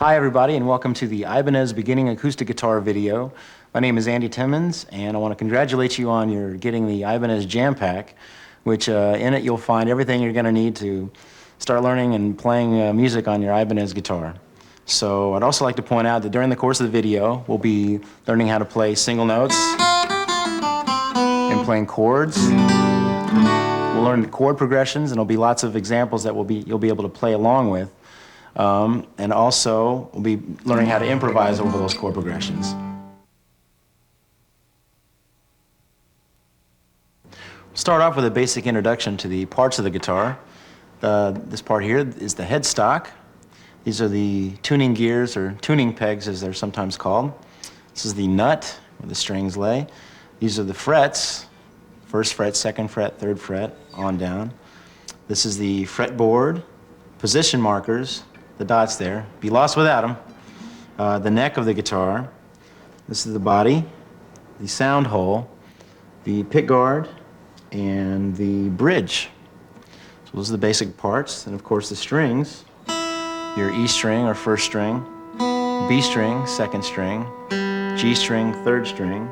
Hi everybody, and welcome to the Ibanez beginning acoustic guitar video. My name is Andy Timmons, and I want to congratulate you on your getting the Ibanez Jam Pack, which in it you'll find everything you're going to need to start learning and playing music on your Ibanez guitar. So I'd also like to point out that during the course of the video we'll be learning how to play single notes and playing chords. We'll learn chord progressions, and there'll be lots of examples that you'll be able to play along with. And also, we'll be learning how to improvise over those chord progressions. We'll start off with a basic introduction to the parts of the guitar. This part here is the headstock. These are the tuning gears, or tuning pegs as they're sometimes called. This is the nut where the strings lay. These are the frets, first fret, second fret, third fret, on down. This is the fretboard, position markers, the dots there. Be lost without them. The neck of the guitar. This is the body, the sound hole, the pick guard, and the bridge. So those are the basic parts. And of course the strings, your E string or first string, B string, second string, G string, third string,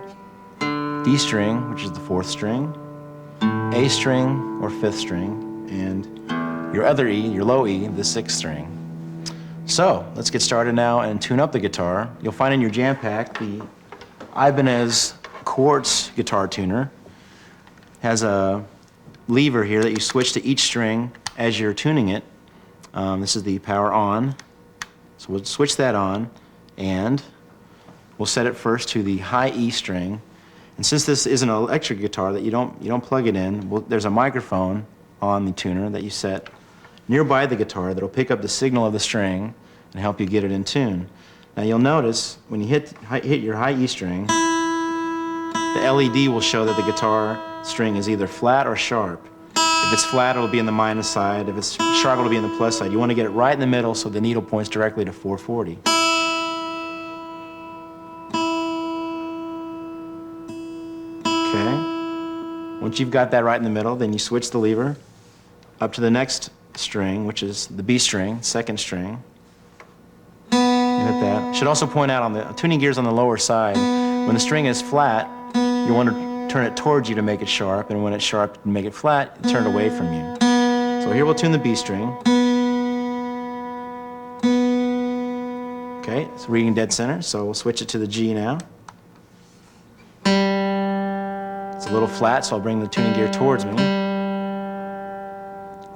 D string, which is the fourth string, A string or fifth string, and your other E, your low E, the sixth string. So let's get started now and tune up the guitar. You'll find in your jam pack the Ibanez Quartz guitar tuner. Has a lever here that you switch to each string as you're tuning it. This is the power on. So we'll switch that on, and we'll set it first to the high E string. And since this is an electric guitar that you don't plug it in, there's a microphone on the tuner that you set nearby the guitar that'll pick up the signal of the string and help you get it in tune. Now you'll notice when you hit your high E string, the LED will show that the guitar string is either flat or sharp. If it's flat, it'll be in the minus side. If it's sharp, it'll be in the plus side. You want to get it right in the middle so the needle points directly to 440. Okay. Once you've got that right in the middle, then you switch the lever up to the next string, which is the B string, second string. You hit that. Should also point out on the tuning gears on the lower side, when the string is flat, you want to turn it towards you to make it sharp, and when it's sharp, make it flat, turn it away from you. So here we'll tune the B string. Okay, it's reading dead center, so we'll switch it to the G now. It's a little flat, so I'll bring the tuning gear towards me.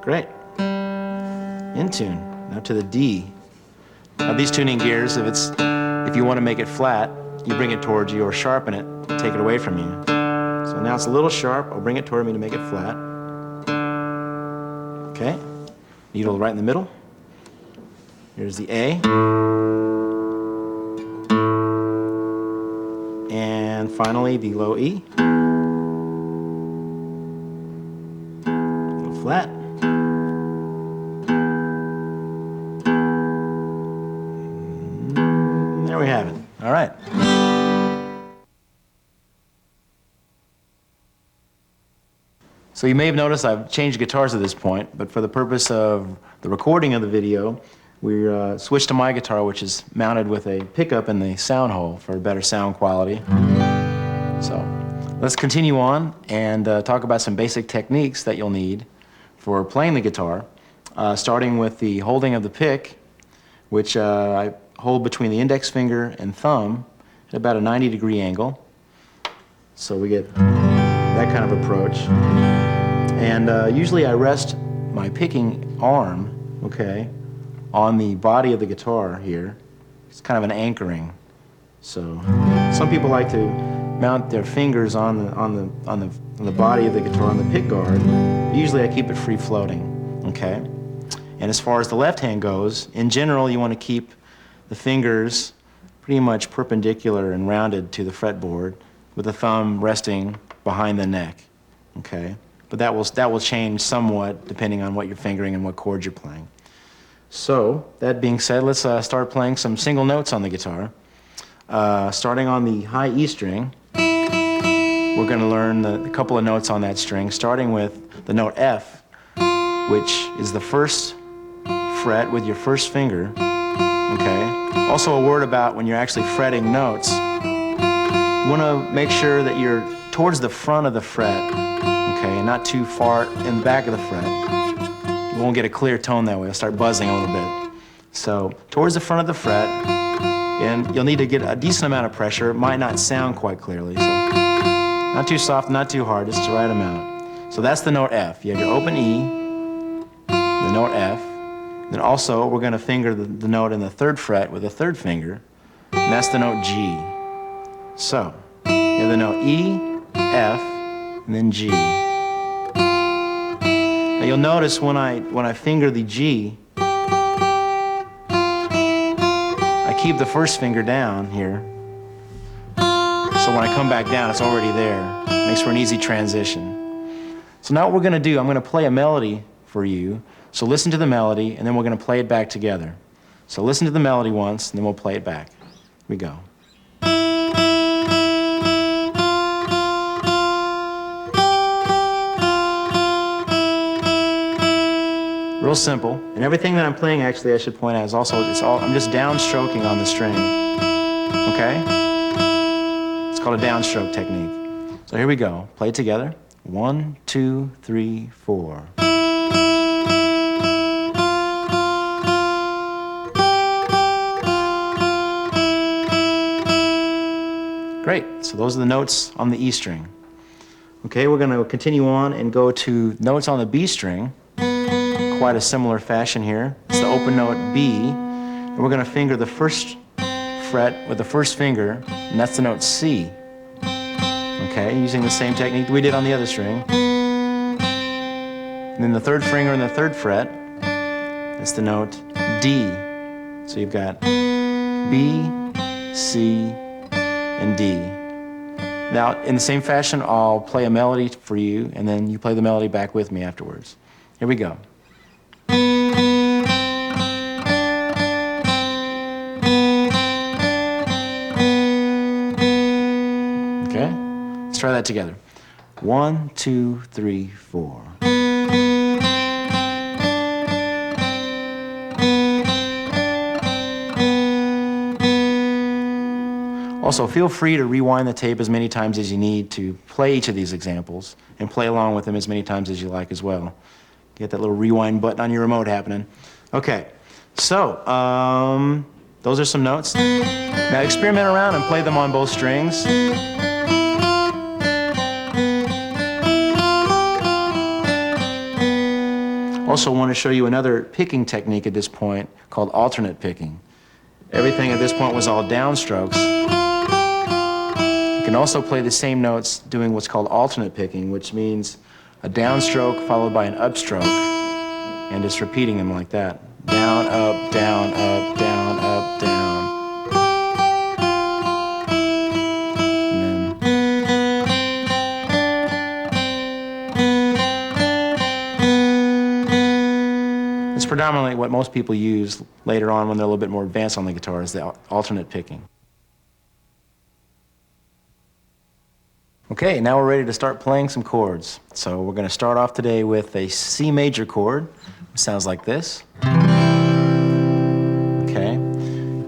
Great. In tune. Now to the D. Now these tuning gears, if you want to make it flat, you bring it towards you or sharpen it, take it away from you. So now it's a little sharp. I'll bring it toward me to make it flat. Okay. Needle right in the middle. Here's the A. And finally the low E. A little flat. There we have it. All right. So you may have noticed I've changed guitars at this point, but for the purpose of the recording of the video, we switched to my guitar, which is mounted with a pickup in the sound hole for better sound quality. So let's continue on and talk about some basic techniques that you'll need for playing the guitar, starting with the holding of the pick, which I hold between the index finger and thumb at about a 90-degree angle. So we get that kind of approach. And usually I rest my picking arm, okay, on the body of the guitar here. It's kind of an anchoring. So some people like to mount their fingers on the body of the guitar, on the pick guard. Usually I keep it free floating, okay? And as far as the left hand goes, in general you want to keep the fingers pretty much perpendicular and rounded to the fretboard, with the thumb resting behind the neck, okay? But that will change somewhat depending on what you're fingering and what chords you're playing. So, that being said, let's start playing some single notes on the guitar. Starting on the high E string, we're going to learn a couple of notes on that string, starting with the note F, which is the first fret with your first finger, okay? Also, a word about when you're actually fretting notes. You want to make sure that you're towards the front of the fret, okay, and not too far in the back of the fret. You won't get a clear tone that way. It'll start buzzing a little bit. So, towards the front of the fret, and you'll need to get a decent amount of pressure. It might not sound quite clearly, so not too soft, not too hard, just the right amount. So that's the note F. You have your open E, the note F. Then also, we're going to finger the note in the 3rd fret with the 3rd finger, and that's the note G. So, you have the note E, F, and then G. Now you'll notice when I finger the G, I keep the 1st finger down here. So when I come back down, it's already there. Makes for an easy transition. So now what we're going to do, I'm going to play a melody for you. So listen to the melody, and then we're going to play it back together. So listen to the melody once, and then we'll play it back. Here we go. Real simple. And everything that I'm playing, actually, I should point out, is also, I'm just downstroking on the string. Okay? It's called a downstroke technique. So here we go. Play it together. 1, 2, 3, 4. Great. So those are the notes on the E string. Okay, we're going to continue on and go to notes on the B string. Quite a similar fashion here. It's the open note B, and we're going to finger the 1st fret with the 1st finger, and that's the note C. Okay, using the same technique that we did on the other string. And then the 3rd finger in the 3rd fret, that's the note D. So you've got B, C, and D. Now, in the same fashion, I'll play a melody for you, and then you play the melody back with me afterwards. Here we go. Okay, let's try that together. 1, 2, 3, 4. Also, feel free to rewind the tape as many times as you need to play each of these examples and play along with them as many times as you like as well. Get that little rewind button on your remote happening. Okay, so those are some notes. Now experiment around and play them on both strings. Also want to show you another picking technique at this point called alternate picking. Everything at this point was all downstrokes. You can also play the same notes doing what's called alternate picking, which means a downstroke followed by an upstroke, and just repeating them like that. Down, up, down, up, down, up, down. And then it's predominantly what most people use later on when they're a little bit more advanced on the guitar, is the alternate picking. Okay, now we're ready to start playing some chords. So we're going to start off today with a C major chord. It sounds like this. Okay.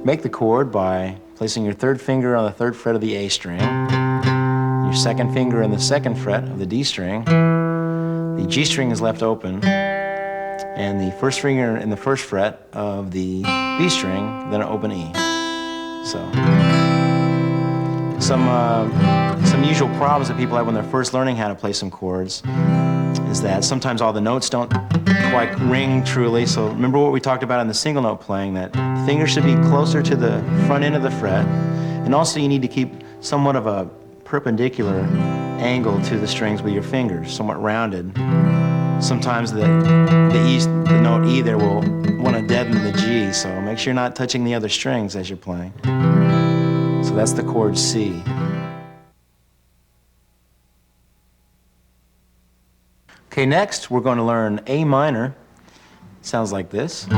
Make the chord by placing your 3rd finger on the 3rd fret of the A string, your 2nd finger in the 2nd fret of the D string, the G string is left open, and the 1st finger in the 1st fret of the B string, then an open E. So, some usual problems that people have when they're first learning how to play some chords is that sometimes all the notes don't quite ring truly. So remember what we talked about in the single note playing, that the finger should be closer to the front end of the fret, and also you need to keep somewhat of a perpendicular angle to the strings with your fingers, somewhat rounded. Sometimes the note E there will want to deaden the G, so make sure you're not touching the other strings as you're playing. So that's the chord C. Okay, next we're going to learn A minor. It sounds like this.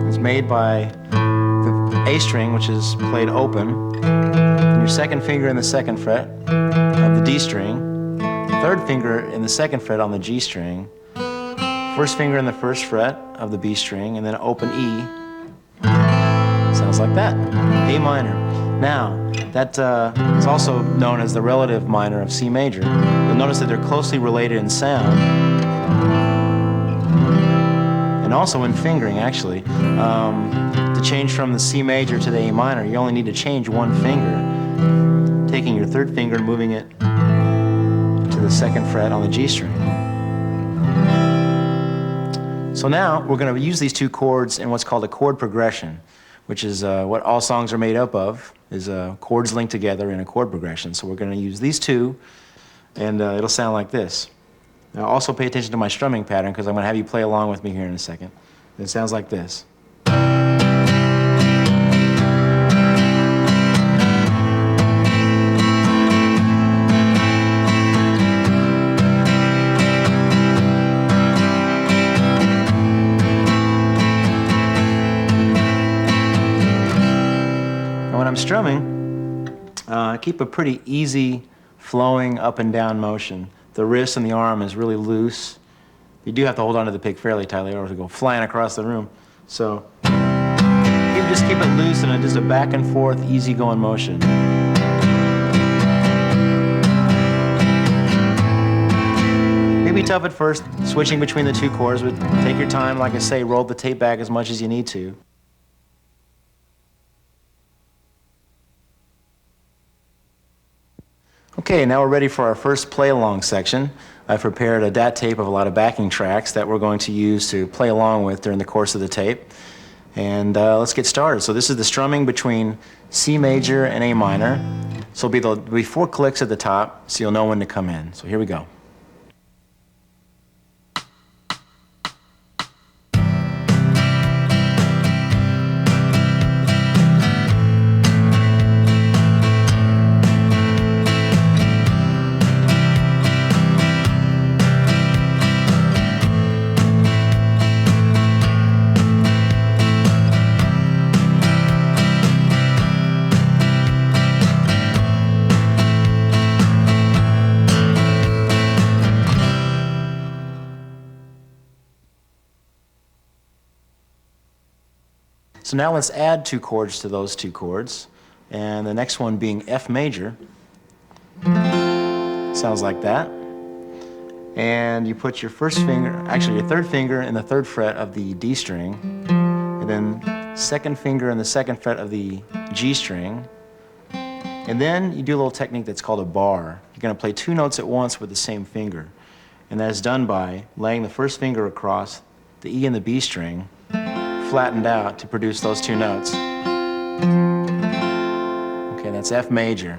It's made by the A string, which is played open, and your 2nd finger in the 2nd fret of the D string, 3rd finger in the 2nd fret on the G string, 1st finger in the 1st fret of the B string, and then open E. Sounds like that. A minor. Now, that is also known as the relative minor of C major. You'll notice that they're closely related in sound and also in fingering, actually. To change from the C major to the A minor, you only need to change one finger, taking your third finger and moving it to the second fret on the G string. So now we're going to use these two chords in what's called a chord progression, which is what all songs are made up of, is chords linked together in a chord progression. So we're going to use these two, and it'll sound like this. Now also pay attention to my strumming pattern, because I'm going to have you play along with me here in a second. It sounds like this. When I'm strumming, keep a pretty easy flowing up and down motion. The wrist and the arm is really loose. You do have to hold on to the pick fairly tightly or it'll go flying across the room. So just keep it loose and just a back and forth, easy going motion. Maybe tough at first, switching between the two chords, but take your time. Like I say, roll the tape back as much as you need to. Okay, now we're ready for our first play-along section. I've prepared a DAT tape of a lot of backing tracks that we're going to use to play along with during the course of the tape. And let's get started. So this is the strumming between C major and A minor. So there'll be 4 clicks at the top, so you'll know when to come in. So here we go. So now let's add 2 chords to those 2 chords, and the next one being F major. Sounds like that. And you put your first finger, actually your third finger in the 3rd fret of the D string, and then second finger in the 2nd fret of the G string, and then you do a little technique that's called a bar. You're going to play 2 notes at once with the same finger, and that is done by laying the first finger across the E and the B string, flattened out to produce those 2 notes. Okay, that's F major.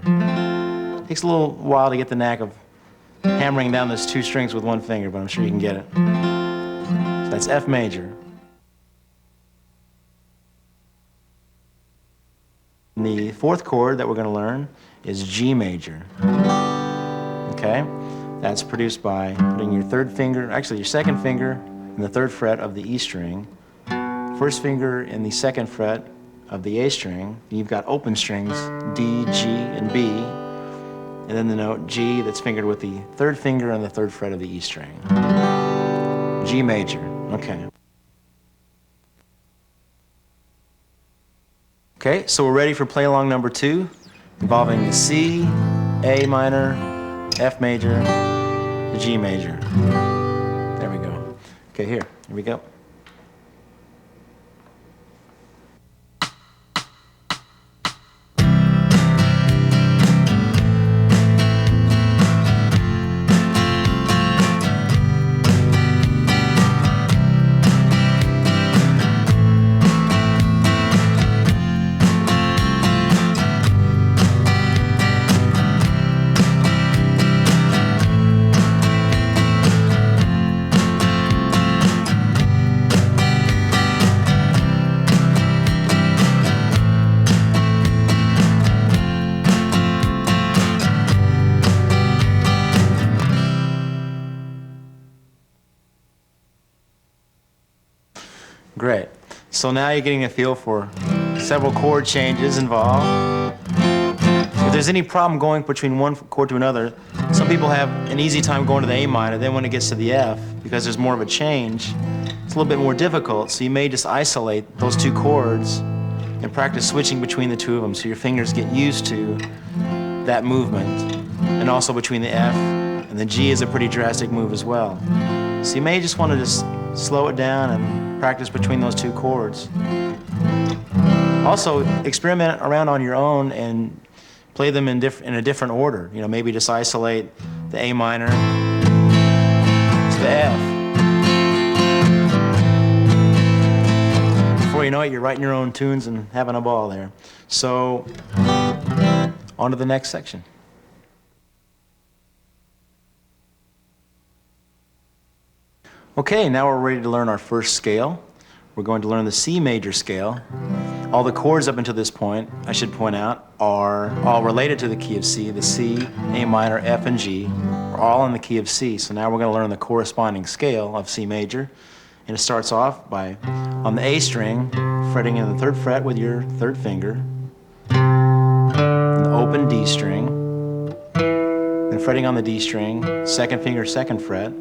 Takes a little while to get the knack of hammering down those 2 strings with 1 finger, but I'm sure you can get it. So that's F major. And the 4th chord that we're going to learn is G major. Okay, that's produced by putting your 3rd finger, actually your 2nd finger in the 3rd fret of the E string, 1st finger in the 2nd fret of the A string. You've got open strings, D, G, and B, and then the note G that's fingered with the 3rd finger on the 3rd fret of the E string. G major, okay. Okay, so we're ready for play along number 2, involving the C, A minor, F major, the G major. There we go. Okay, here we go. Great. So now you're getting a feel for several chord changes involved. If there's any problem going between one chord to another, some people have an easy time going to the A minor. Then when it gets to the F, because there's more of a change, it's a little bit more difficult. So you may just isolate those 2 chords and practice switching between the two of them so your fingers get used to that movement. And also between the F and the G is a pretty drastic move as well. So you may just want to just slow it down and practice between those two chords. Also, experiment around on your own and play them in a different order. You know, maybe just isolate the A minor to the F. Before you know it, you're writing your own tunes and having a ball there. So, on to the next section. Okay, now we're ready to learn our first scale. We're going to learn the C major scale. All the chords up until this point, I should point out, are all related to the key of C. The C, A minor, F, and G are all in the key of C. So now we're going to learn the corresponding scale of C major. And it starts off by, on the A string, fretting in the 3rd fret with your 3rd finger, the open D string, then fretting on the D string, 2nd finger, 2nd fret,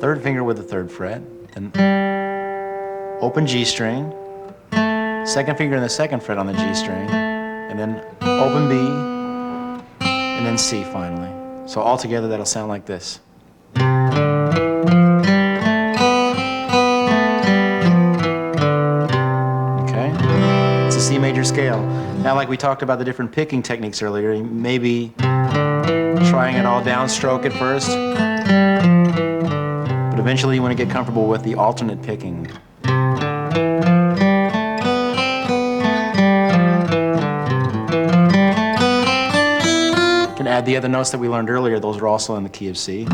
3rd finger with the 3rd fret, then open G string, 2nd finger and the 2nd fret on the G string, and then open B, and then C finally. So all together that'll sound like this. Okay, it's a C major scale. Now, like we talked about the different picking techniques earlier, you may be trying it all downstroke at first. But eventually you want to get comfortable with the alternate picking. You can add the other notes that we learned earlier. Those are also in the key of C.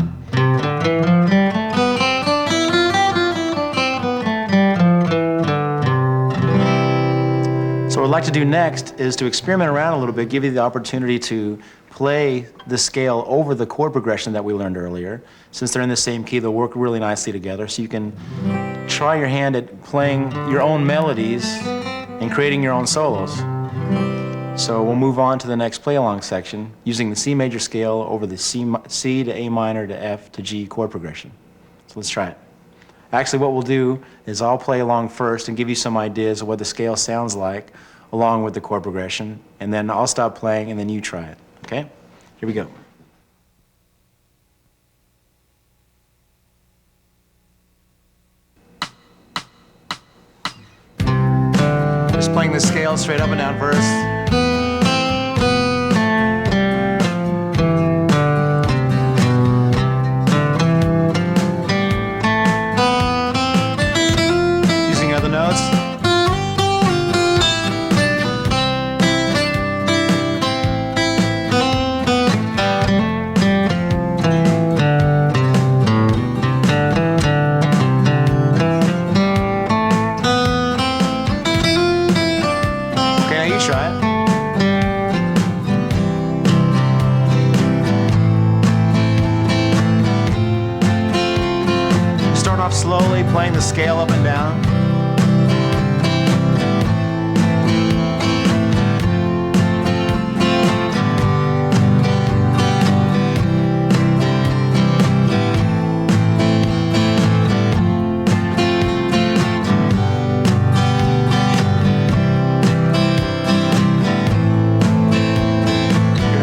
So what I'd like to do next is to experiment around a little bit, give you the opportunity to play the scale over the chord progression that we learned earlier. Since they're in the same key, they'll work really nicely together. So you can try your hand at playing your own melodies and creating your own solos. So we'll move on to the next play-along section using the C major scale over the C to A minor to F to G chord progression. So let's try it. Actually, what we'll do is I'll play along first and give you some ideas of what the scale sounds like along with the chord progression, and then I'll stop playing and then you try it. Okay? Here we go. Just playing the scale straight up and down first. Using other notes. Try it. Start off slowly, playing the scale up and down.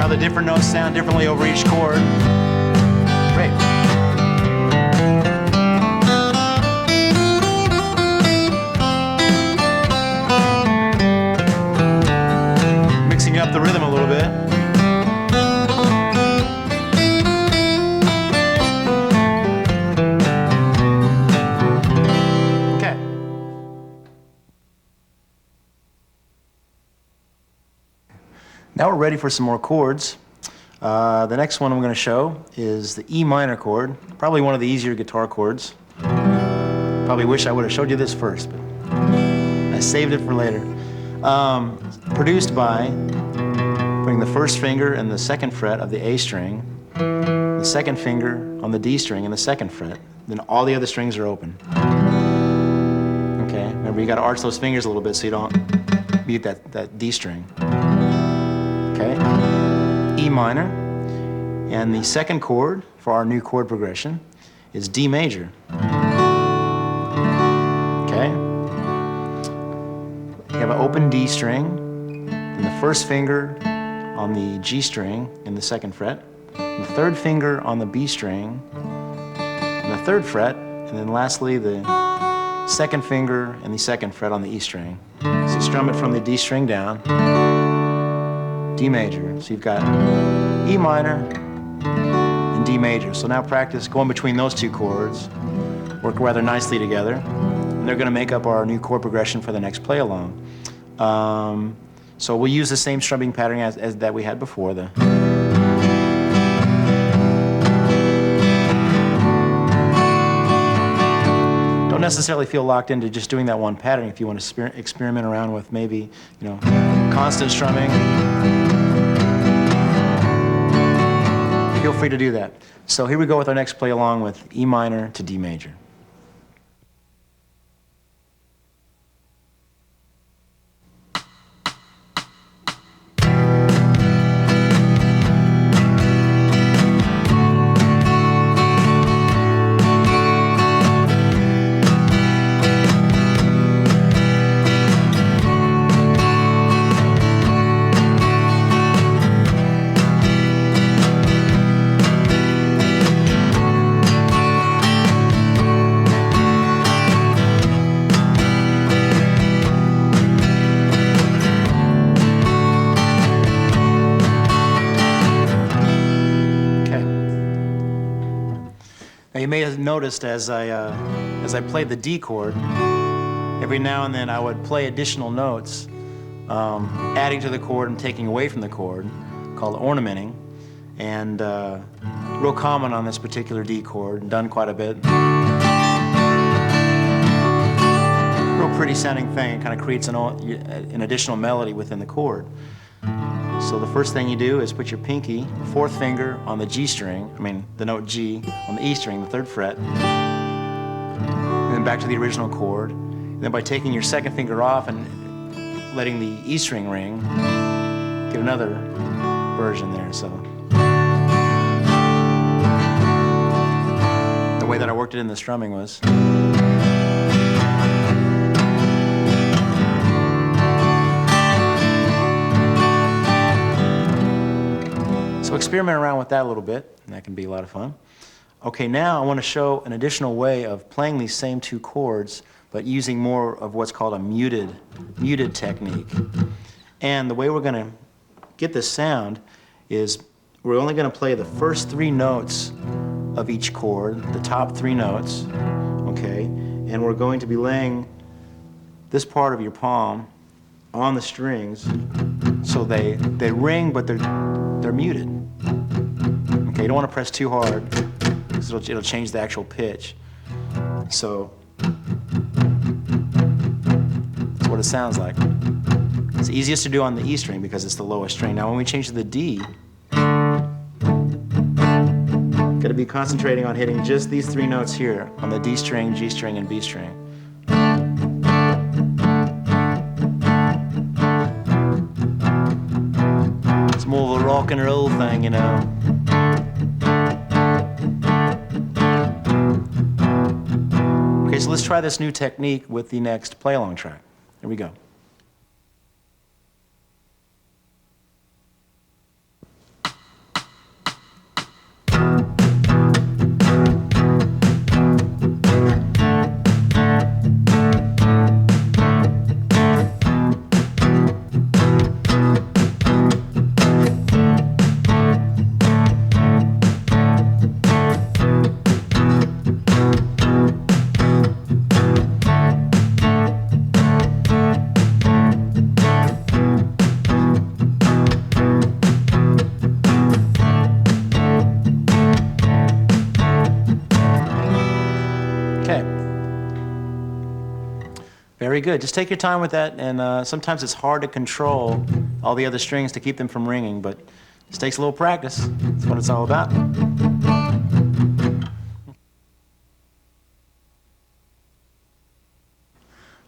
The different notes sound differently over each chord. Great. Mixing up the rhythm a little bit. Okay. Now we're ready for some more chords. The next one I'm going to show is the E minor chord, probably one of the easier guitar chords. Probably wish I would have showed you this first, but I saved it for later. Produced by putting the 1st finger and the 2nd fret of the A string, the 2nd finger on the D string and the 2nd fret, then all the other strings are open. Okay, remember you got to arch those fingers a little bit so you don't mute that D string. Okay, E minor, and the 2nd chord for our new chord progression is D major. Okay, You have an open D string, and the first finger on the G string in the second fret, and the third finger on the B string and the third fret, and then lastly the second finger and the second fret on the E string. So you strum it from the D string down, D major. So you've got E minor and D major. So now practice going between those two chords, work rather nicely together, and they're going to make up our new chord progression for the next play along. So we'll use the same strumming pattern as that we had before. Don't necessarily feel locked into just doing that one pattern. If you want to experiment around with maybe, constant strumming, feel free to do that. So here we go with our next play along with E minor to D major. You may have noticed as I played the D chord, every now and then I would play additional notes, adding to the chord and taking away from the chord, called ornamenting, and real common on this particular D chord, done quite a bit. Real pretty sounding thing, it kind of creates an additional melody within the chord. So the first thing you do is put your pinky, fourth finger on the G string, the note G, on the E string, the third fret, and then back to the original chord. And then by taking your second finger off and letting the E string ring, get another version there. So the way that I worked it in the strumming was. So experiment around with that a little bit, and that can be a lot of fun. Okay, now I want to show an additional way of playing these same two chords, but using more of what's called a muted technique. And the way we're going to get this sound is we're only going to play the first three notes of each chord, the top three notes, okay? And we're going to be laying this part of your palm on the strings so they ring, but they're muted. Okay, you don't want to press too hard because it'll change the actual pitch. So that's what it sounds like. It's easiest to do on the E string because it's the lowest string. Now when we change to the D, got to be concentrating on hitting just these three notes here on the D string, G string, and B string. It's more of a rock and roll thing, Okay, so let's try this new technique with the next play-along track. Here we go. Very good. Just take your time with that, and sometimes it's hard to control all the other strings to keep them from ringing, but it takes a little practice. That's what it's all about.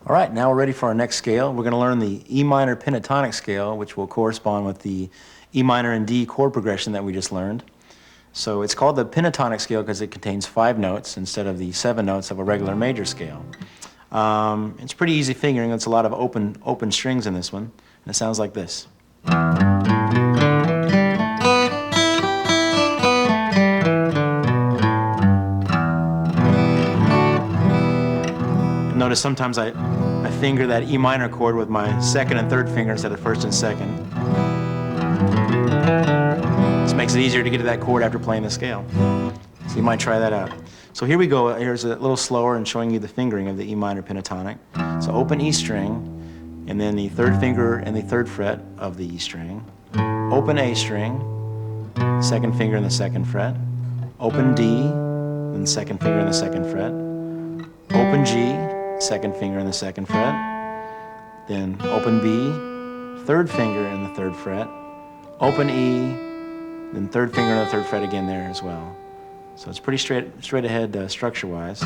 All right, now we're ready for our next scale. We're going to learn the E minor pentatonic scale, which will correspond with the E minor and D chord progression that we just learned. So it's called the pentatonic scale because it contains 5 notes instead of the 7 notes of a regular major scale. It's pretty easy fingering. It's a lot of open strings in this one, and it sounds like this. Notice sometimes I finger that E minor chord with my second and third finger instead of first and second. This makes it easier to get to that chord after playing the scale. So you might try that out. So here we go. Here's a little slower and showing you the fingering of the E minor pentatonic. So open E string, and then the third finger and the third fret of the E string. Open A string, second finger in the second fret. Open D, then the second finger in the second fret. Open G, second finger in the second fret. Then open B, third finger in the third fret. Open E, then third finger in the third fret again there as well. So it's pretty straight ahead structure-wise.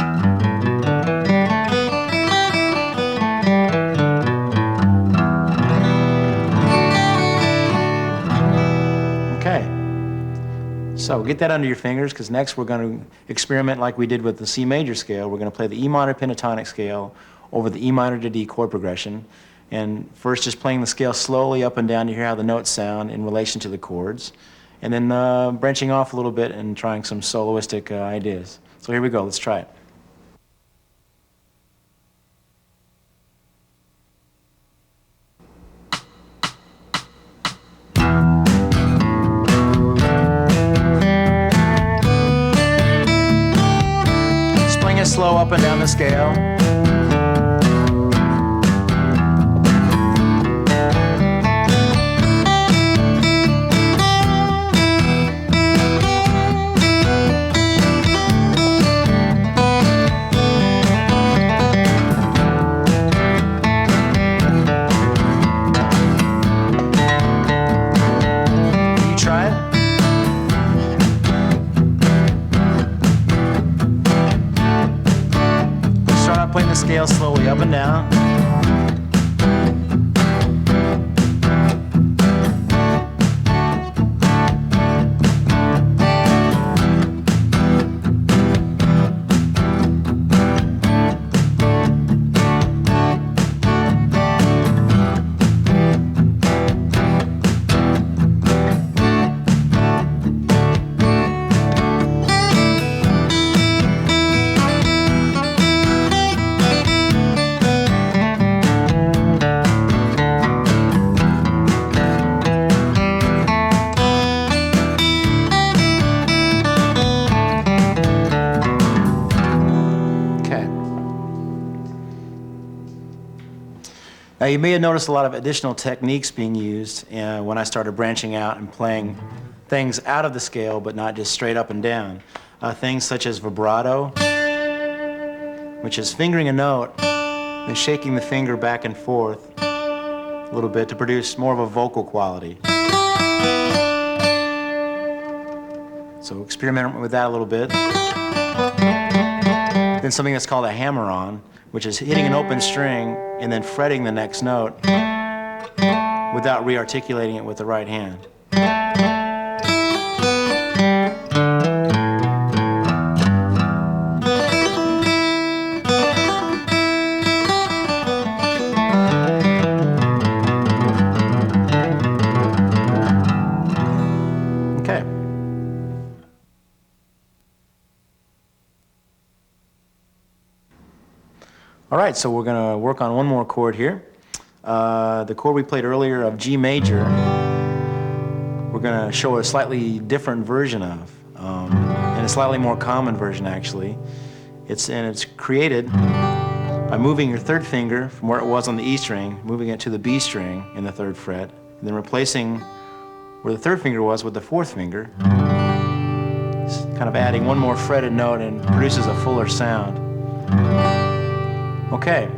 Okay. So get that under your fingers, because next we're going to experiment like we did with the C major scale. We're going to play the E minor pentatonic scale over the E minor to D chord progression. And first just playing the scale slowly up and down to hear how the notes sound in relation to the chords. And then branching off a little bit and trying some soloistic ideas. So here we go, let's try it. Just playing it slow up and down the scale. Playing the scale slowly up and down. Now you may have noticed a lot of additional techniques being used when I started branching out and playing things out of the scale, but not just straight up and down. Things such as vibrato, which is fingering a note and shaking the finger back and forth a little bit to produce more of a vocal quality. So experiment with that a little bit. Then something that's called a hammer-on, which is hitting an open string and then fretting the next note without re-articulating it with the right hand. Okay. All right, so we're going to work on one more chord here. The chord we played earlier of G major, we're going to show a slightly different version of, and a slightly more common version actually. It's created by moving your third finger from where it was on the E string, moving it to the B string in the third fret, and then replacing where the third finger was with the fourth finger. It's kind of adding one more fretted note and produces a fuller sound. Okay,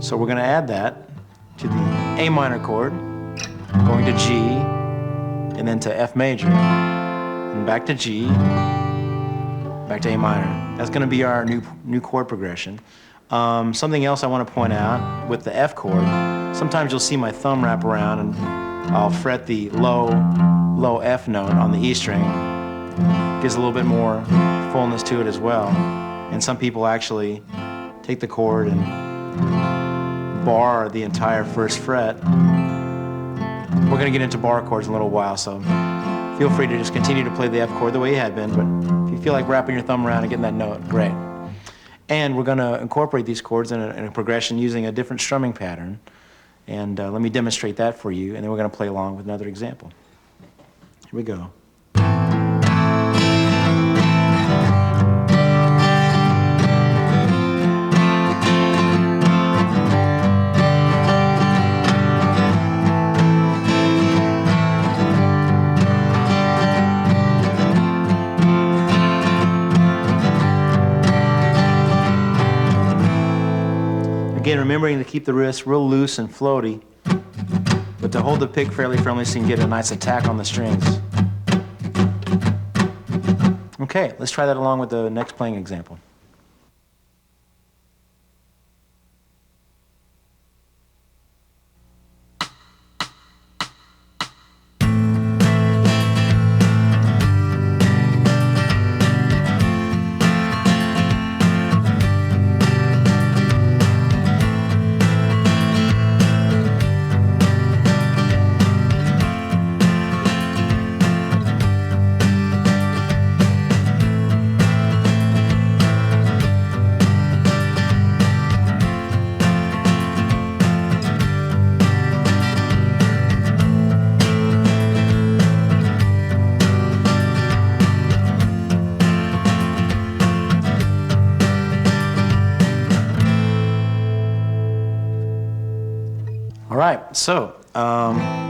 so we're going to add that to the A minor chord, going to G, and then to F major, and back to G, back to A minor. That's going to be our new chord progression. Something else I want to point out with the F chord, sometimes you'll see my thumb wrap around and I'll fret the low F note on the E string. Gives a little bit more fullness to it as well. And some people actually take the chord and bar the entire first fret. We're going to get into bar chords in a little while, so feel free to just continue to play the F chord the way you had been, but if you feel like wrapping your thumb around and getting that note, great. And we're going to incorporate these chords in a progression using a different strumming pattern. And let me demonstrate that for you, and then we're going to play along with another example. Here we go. Again, remembering to keep the wrist real loose and floaty, but to hold the pick fairly firmly so you can get a nice attack on the strings. Okay, let's try that along with the next playing example. All right, so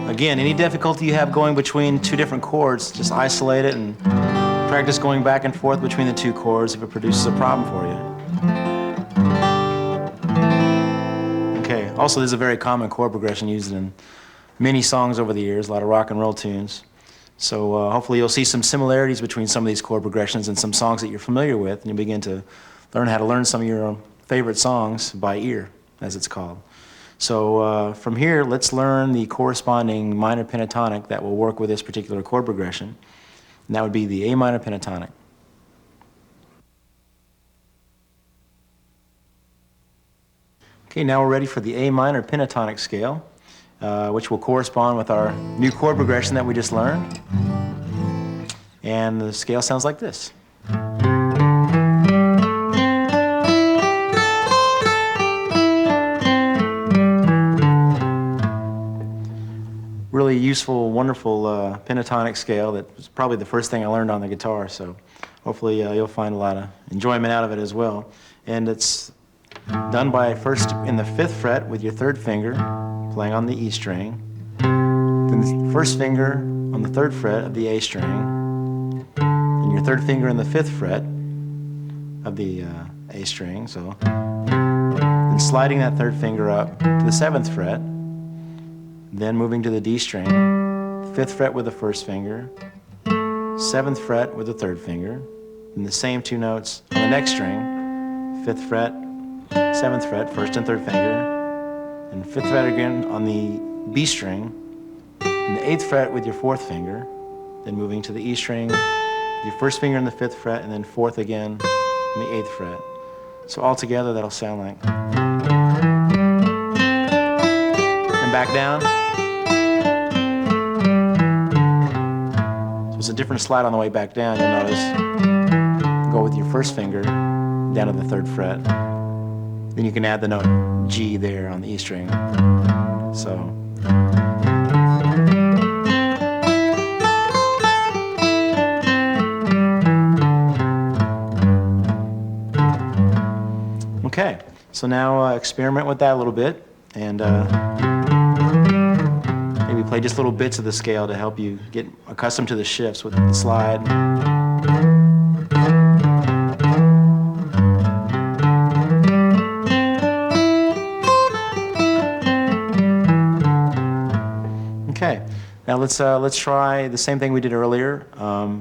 again, any difficulty you have going between two different chords, just isolate it and practice going back and forth between the two chords if it produces a problem for you. Okay, also this is a very common chord progression used in many songs over the years, a lot of rock and roll tunes. So hopefully you'll see some similarities between some of these chord progressions and some songs that you're familiar with, and you begin to learn how to learn some of your favorite songs by ear, as it's called. So from here, let's learn the corresponding minor pentatonic that will work with this particular chord progression, and that would be the A minor pentatonic. Okay, now we're ready for the A minor pentatonic scale, which will correspond with our new chord progression that we just learned. And the scale sounds like this. Really useful, wonderful pentatonic scale that was probably the first thing I learned on the guitar, so hopefully you'll find a lot of enjoyment out of it as well. And it's done by first in the 5th fret with your 3rd finger playing on the E string, then the 1st finger on the 3rd fret of the A string, and your 3rd finger in the 5th fret of the A string, so then sliding that 3rd finger up to the 7th fret, then moving to the D string, 5th fret with the 1st finger, 7th fret with the 3rd finger, and the same 2 notes on the next string, 5th fret, 7th fret, 1st and 3rd finger, and 5th fret again on the B string, and the 8th fret with your 4th finger, then moving to the E string, with your 1st finger in the 5th fret, and then 4th again in the 8th fret. So all together that'll sound like. And back down. So it's a different slide on the way back down. You'll notice, go with your 1st finger down to the 3rd fret. Then you can add the note G there on the E string. So. Okay, so now experiment with that a little bit, and maybe play just little bits of the scale to help you get accustomed to the shifts with the slide. Okay, now let's try the same thing we did earlier,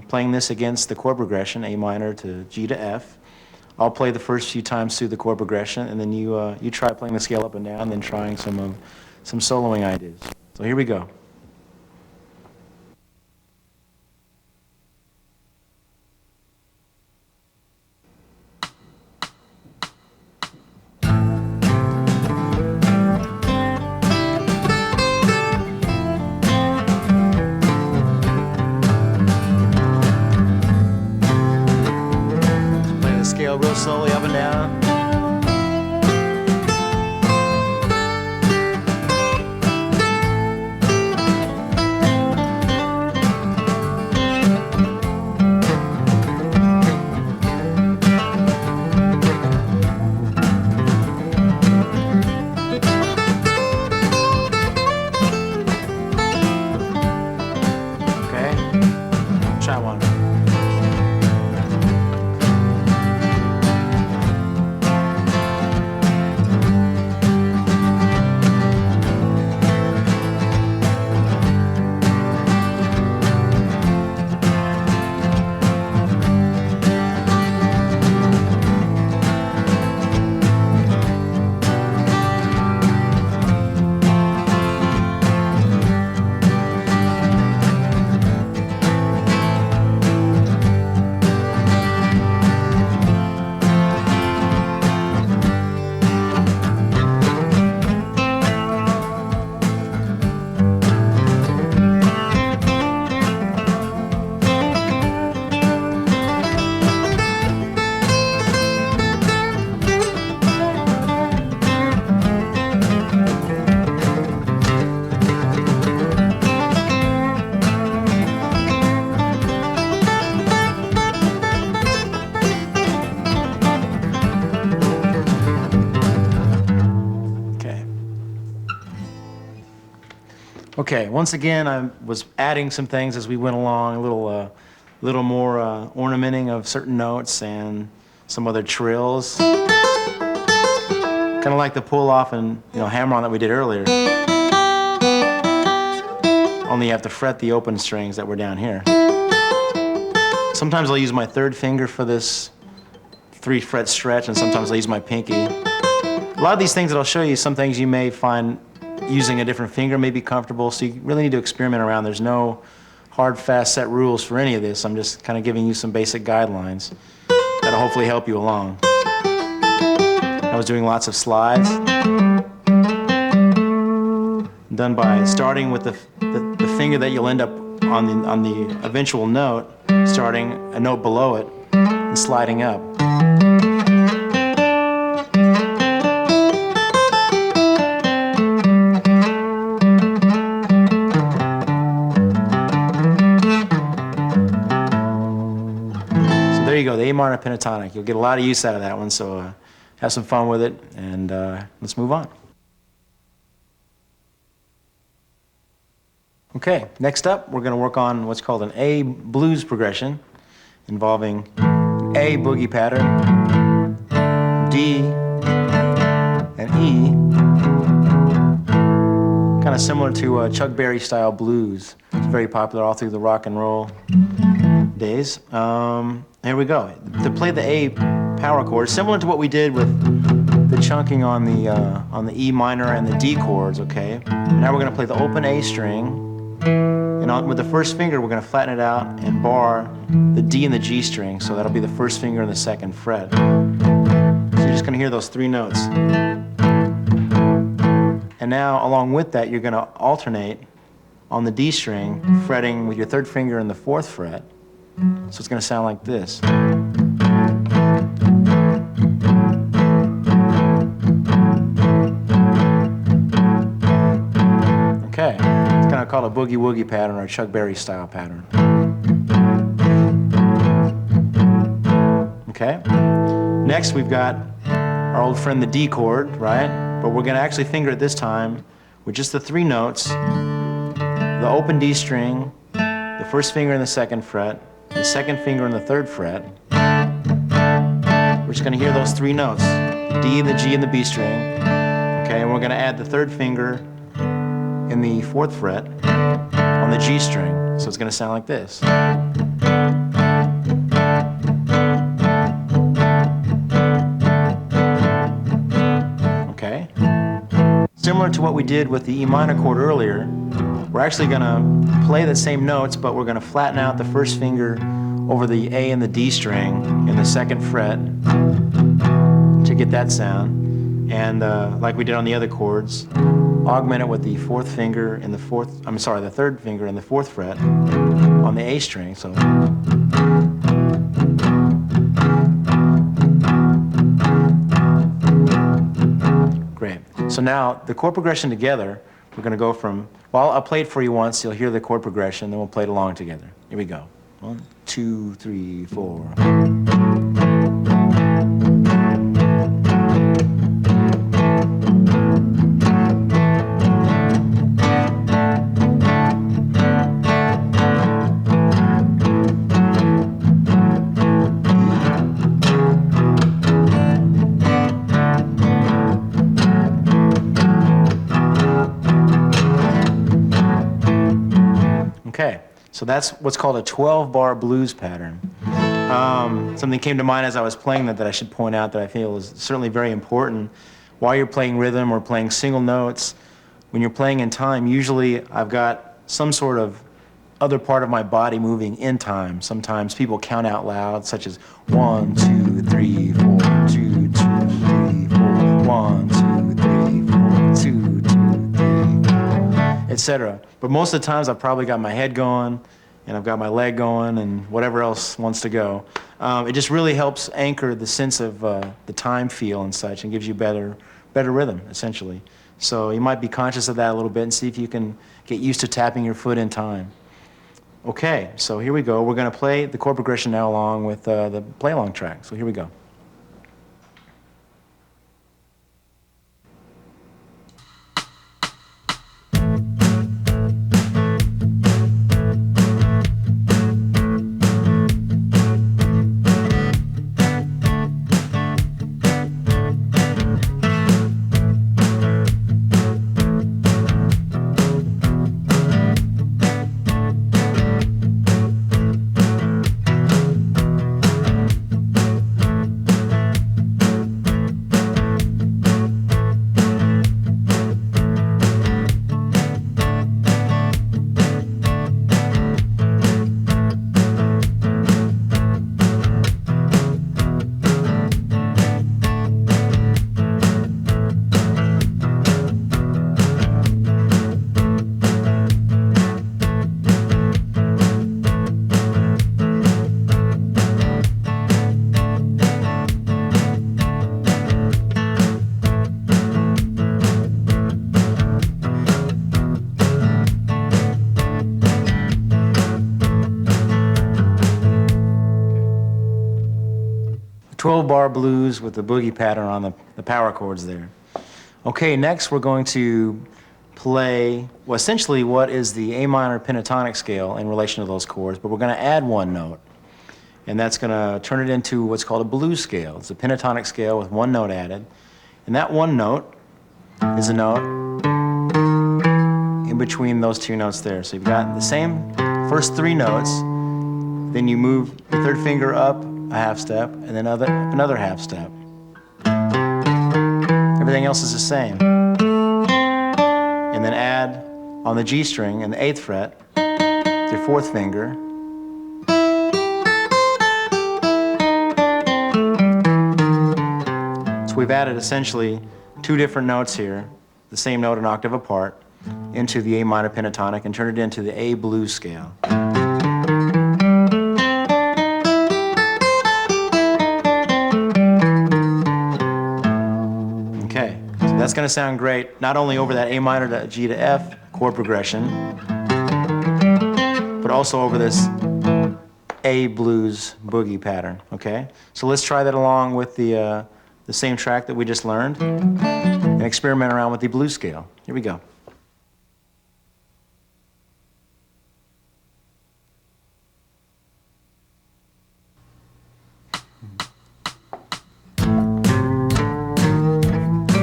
playing this against the chord progression, A minor to G to F. I'll play the first few times through the chord progression, and then you try playing the scale up and down, then trying some soloing ideas. So here we go. go real slowly up and down. Try one. Okay, once again, I was adding some things as we went along, a little more ornamenting of certain notes and some other trills. Kind of like the pull-off and hammer-on that we did earlier. Only you have to fret the open strings that were down here. Sometimes I'll use my third finger for this 3-fret stretch, and sometimes I'll use my pinky. A lot of these things that I'll show you, some things you may find using a different finger may be comfortable, so you really need to experiment around. There's no hard, fast set rules for any of this. I'm just kind of giving you some basic guidelines that'll hopefully help you along. I was doing lots of slides, done by starting with the finger that you'll end up on the eventual note, starting a note below it and sliding up. There you go, the A minor pentatonic. You'll get a lot of use out of that one, so have some fun with it, and let's move on. Okay, next up, we're going to work on what's called an A blues progression, involving A boogie pattern, D, and E. Kind of similar to Chuck Berry style blues. It's very popular all through the rock and roll days. Here we go. To play the A power chord, similar to what we did with the chunking on the E minor and the D chords. Okay. Now we're going to play the open A string, and with the first finger we're going to flatten it out and bar the D and the G string. So that'll be the first finger and the second fret. So you're just going to hear those 3 notes. And now, along with that, you're going to alternate on the D string, fretting with your 3rd finger and the 4th fret. So it's going to sound like this. Okay, it's kind of called a boogie-woogie pattern or a Chuck Berry style pattern. Okay, next we've got our old friend the D chord, right? But we're going to actually finger it this time with just the 3 notes, the open D string, the 1st finger and the 2nd fret, the 2nd finger and the 3rd fret. We're just going to hear those 3 notes, the D, the G, and the B string. Okay, and we're going to add the 3rd finger in the 4th fret on the G string. So it's going to sound like this. Okay. Similar to what we did with the E minor chord earlier, we're actually going to play the same notes, but we're going to flatten out the 1st finger over the A and the D string in the 2nd fret to get that sound. And like we did on the other chords, augment it with the 4th finger in the 3rd finger in the 4th fret on the A string. So So now the chord progression together, we're going to go from, well, I'll play it for you once, you'll hear the chord progression, then we'll play it along together. Here we go. 1, 2, 3, 4. Okay, so that's what's called a 12-bar blues pattern. Something came to mind as I was playing that I should point out that I feel is certainly very important. While you're playing rhythm or playing single notes, when you're playing in time, usually I've got some sort of other part of my body moving in time. Sometimes people count out loud, such as 1, 2, 3, 4, 2, 2, 3, 4, 1, 2, 3, 4, 2, 2, 3, etc. But most of the times I've probably got my head going, and I've got my leg going, and whatever else wants to go. It just really helps anchor the sense of the time feel and such, and gives you better rhythm, essentially. So you might be conscious of that a little bit and see if you can get used to tapping your foot in time. Okay, so here we go. We're going to play the chord progression now along with the play-along track. So here we go. The 12-bar blues with the boogie pattern on the power chords there. Okay, next we're going to play, well, essentially what is the A minor pentatonic scale in relation to those chords, but we're going to add one note, and that's going to turn it into what's called a blues scale. It's a pentatonic scale with one note added, and that one note is a note in between those two notes there. So you've got the same first three notes, then you move the third finger up a half step, and then another half step. Everything else is the same. And then add on the G string and the 8th fret, your 4th finger. So we've added essentially two different notes here, the same note an octave apart, into the A minor pentatonic and turned it into the A blues scale. Okay, so that's going to sound great, not only over that A minor to G to F chord progression, but also over this A blues boogie pattern, okay? So let's try that along with the same track that we just learned and experiment around with the blues scale. Here we go.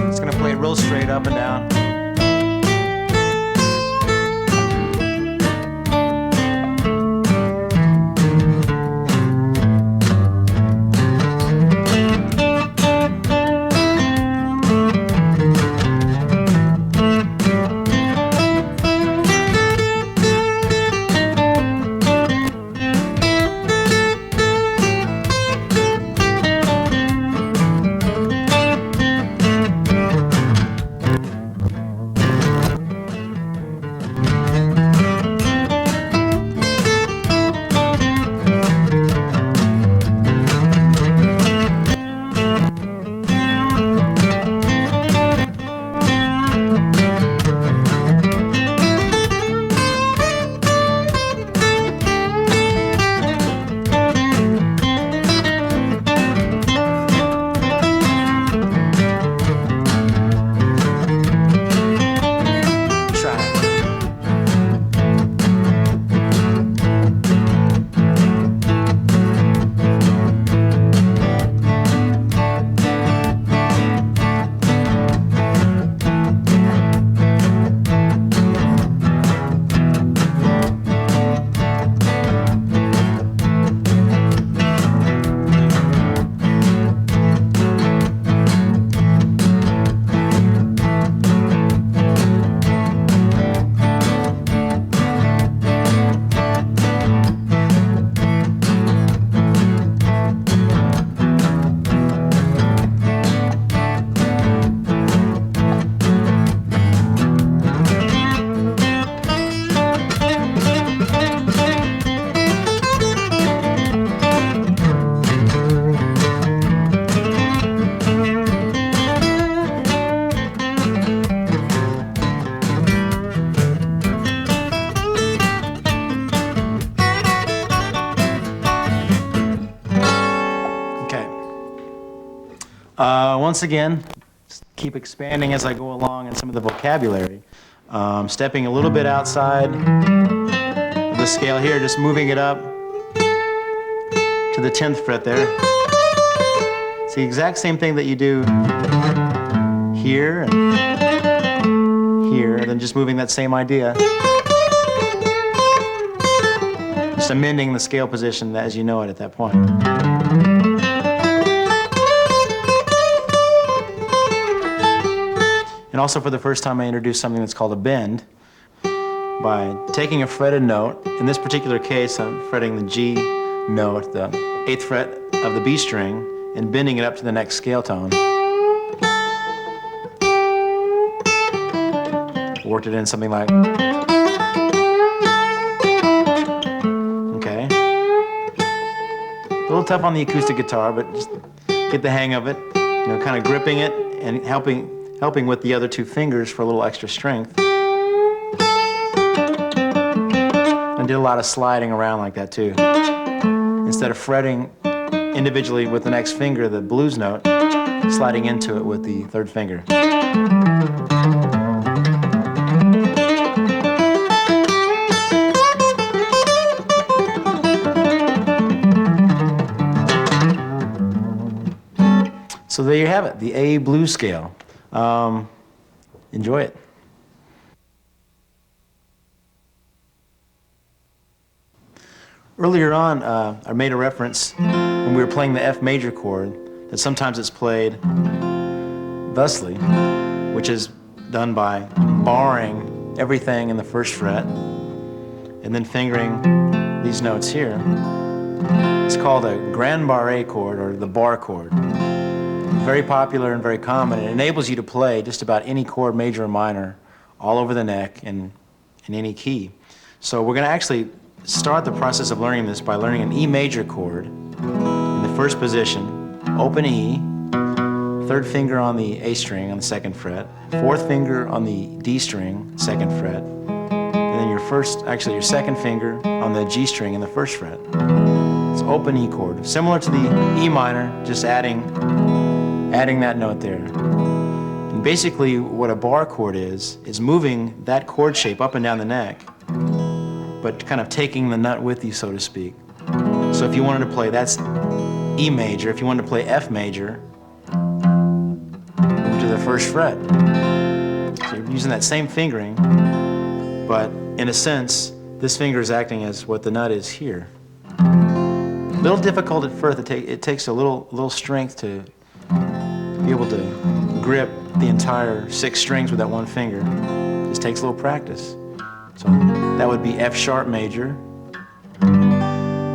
It's going to play real straight up and down. Once again, keep expanding as I go along in some of the vocabulary. Stepping a little bit outside of the scale here, just moving it up to the 10th fret there. It's the exact same thing that you do here and here, and then just moving that same idea. Just amending the scale position as you know it at that point. And also for the first time I introduced something that's called a bend by taking a fretted note. In this particular case I'm fretting the G note, the 8th fret of the B string, and bending it up to the next scale tone. Worked it in something like, okay. A little tough on the acoustic guitar, but just get the hang of it. You know, kind of gripping it and helping with the other two fingers for a little extra strength. I did a lot of sliding around like that too. Instead of fretting individually with the next finger, the blues note, sliding into it with the 3rd finger. So there you have it, the A blues scale. Enjoy it. Earlier on, I made a reference when we were playing the F major chord that sometimes it's played thusly, which is done by barring everything in the 1st fret and then fingering these notes here. It's called a grand barré chord, or the bar chord. Very popular and very common. It enables you to play just about any chord, major or minor, all over the neck and in any key. So we're going to actually start the process of learning this by learning an E major chord in the 1st position, open E, 3rd finger on the A string on the 2nd fret, 4th finger on the D string, 2nd fret, and then your 2nd finger on the G string in the 1st fret. It's open E chord, similar to the E minor, just adding that note there. And basically what a bar chord is moving that chord shape up and down the neck, but kind of taking the nut with you, so to speak. So if you wanted to play, that's E major. If you wanted to play F major, move to the 1st fret. So you're using that same fingering, but in a sense, this finger is acting as what the nut is here. A little difficult at first. It takes a little strength to be able to grip the entire 6 strings with that one finger. Just takes a little practice. So that would be F sharp major,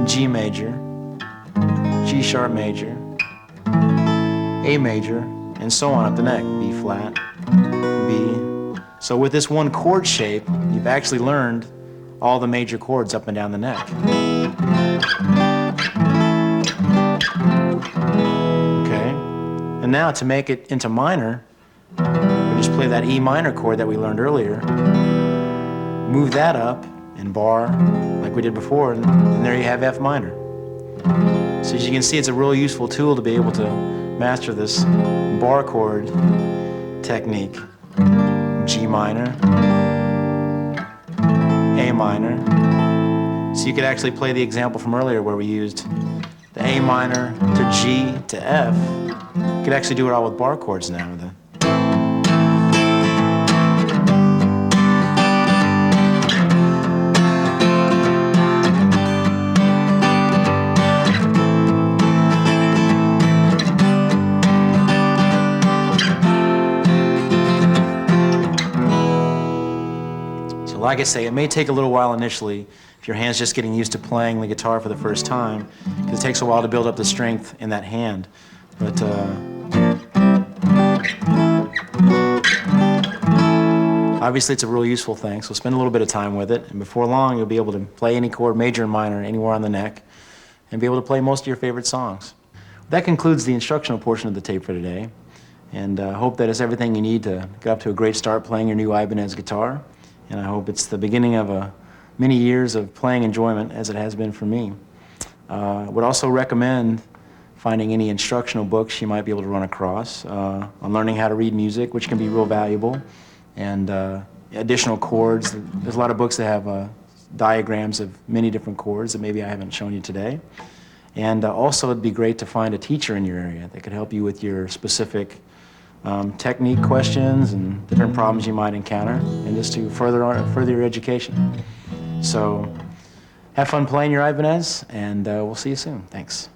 G major, G sharp major, A major, and so on up the neck. B flat, B. So with this one chord shape, you've actually learned all the major chords up and down the neck. And now to make it into minor, we just play that E minor chord that we learned earlier, move that up and bar like we did before, and there you have F minor. So as you can see, it's a really useful tool to be able to master this bar chord technique. G minor, A minor. So you could actually play the example from earlier where we used the A minor to G to F. You could actually do it all with bar chords now. So like I say, it may take a little while initially if your hand's just getting used to playing the guitar for the first time, because it takes a while to build up the strength in that hand. But obviously it's a really useful thing, so spend a little bit of time with it, and before long you'll be able to play any chord, major and minor, anywhere on the neck, and be able to play most of your favorite songs. That concludes the instructional portion of the tape for today, and I hope that it's everything you need to get up to a great start playing your new Ibanez guitar, and I hope it's the beginning of many years of playing enjoyment, as it has been for me. I would also recommend finding any instructional books you might be able to run across, on learning how to read music, which can be real valuable, and additional chords. There's a lot of books that have diagrams of many different chords that maybe I haven't shown you today. And also it'd be great to find a teacher in your area that could help you with your specific technique questions and different problems you might encounter, and just to further your education. So have fun playing your Ibanez, and we'll see you soon. Thanks.